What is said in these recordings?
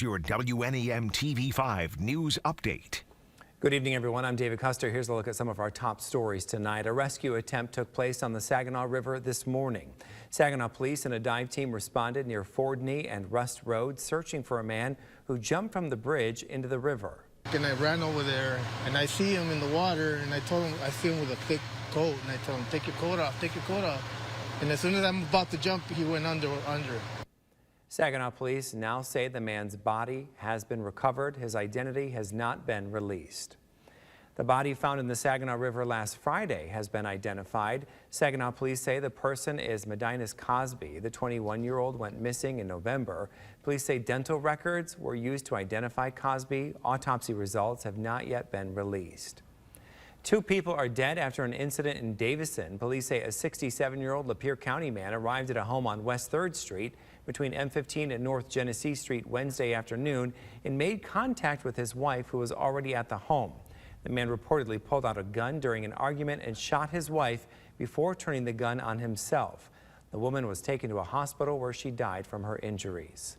Your WNEM TV5 News Update. Good evening, everyone. I'm David Custer. Here's a look at some of our top stories tonight. A rescue attempt took place on the Saginaw River this morning. Saginaw police and a dive team responded near Fordney and Rust Road, searching for a man who jumped from the bridge into the river. And I ran over there, and I see him in the water, and I told him, I see him with a thick coat, and I told him, take your coat off, take your coat off. And as soon as I'm about to jump, he went under. Saginaw police now say the man's body has been recovered. His identity has not been released. The body found in the Saginaw River last Friday has been identified. Saginaw police say the person is Medinus Cosby. The 21-year-old went missing in November. Police say dental records were used to identify Cosby. Autopsy results have not yet been released. 2 people are dead after an incident in Davison. Police say a 67-year-old Lapeer County man arrived at a home on West 3rd Street between M15 and North Genesee Street Wednesday afternoon and made contact with his wife, who was already at the home. The man reportedly pulled out a gun during an argument and shot his wife before turning the gun on himself. The woman was taken to a hospital where she died from her injuries.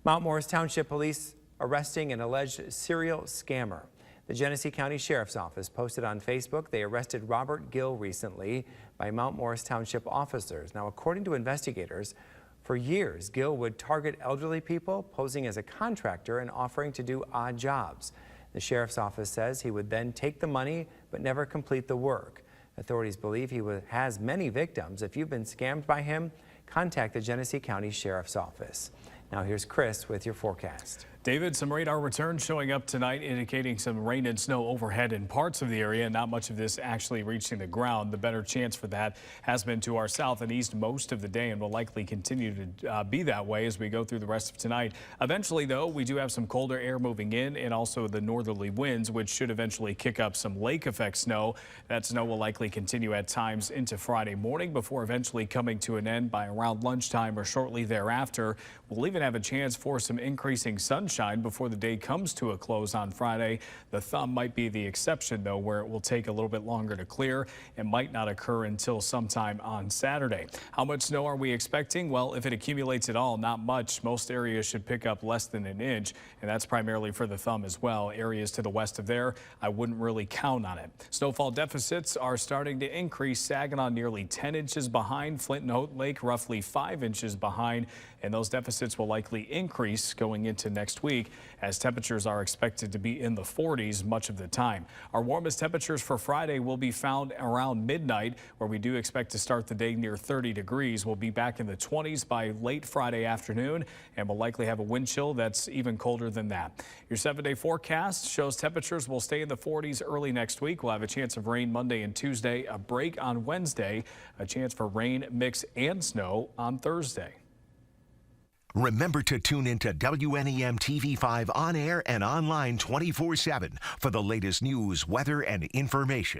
Mount Morris Township Police arresting an alleged serial scammer. The Genesee County Sheriff's Office posted on Facebook they arrested Robert Gill recently by Mount Morris Township officers. Now, according to investigators, for years, Gill would target elderly people, posing as a contractor and offering to do odd jobs. The Sheriff's Office says he would then take the money but never complete the work. Authorities believe he has many victims. If you've been scammed by him, contact the Genesee County Sheriff's Office. Now here's Chris with your forecast. David, some radar returns showing up tonight, indicating some rain and snow overhead in parts of the area, and not much of this actually reaching the ground. The better chance for that has been to our south and east most of the day and will likely continue to be that way as we go through the rest of tonight. Eventually, though, we do have some colder air moving in and also the northerly winds, which should eventually kick up some lake effect snow. That snow will likely continue at times into Friday morning before eventually coming to an end by around lunchtime or shortly thereafter. We'll even have a chance for some increasing sunshine before the day comes to a close on Friday. The thumb might be the exception, though, where it will take a little bit longer to clear and might not occur until sometime on Saturday. How much snow are we expecting? Well, if it accumulates at all, not much. Most areas should pick up less than an inch, and that's primarily for the thumb as well. Areas to the west of there, I wouldn't really count on it. Snowfall deficits are starting to increase. Saginaw nearly 10 inches behind. Flint and Holt Lake roughly 5 inches behind, and those deficits will likely increase going into next week as temperatures are expected to be in the 40s much of the time. Our warmest temperatures for Friday will be found around midnight, where we do expect to start the day near 30 degrees. We'll be back in the 20s by late Friday afternoon, and we'll likely have a wind chill that's even colder than that. Your 7-day forecast shows temperatures will stay in the 40s early next week. We'll have a chance of rain Monday and Tuesday, a break on Wednesday, a chance for rain, mix, and snow on Thursday. Remember to tune into WNEM TV5 on air and online 24/7 for the latest news, weather, and information.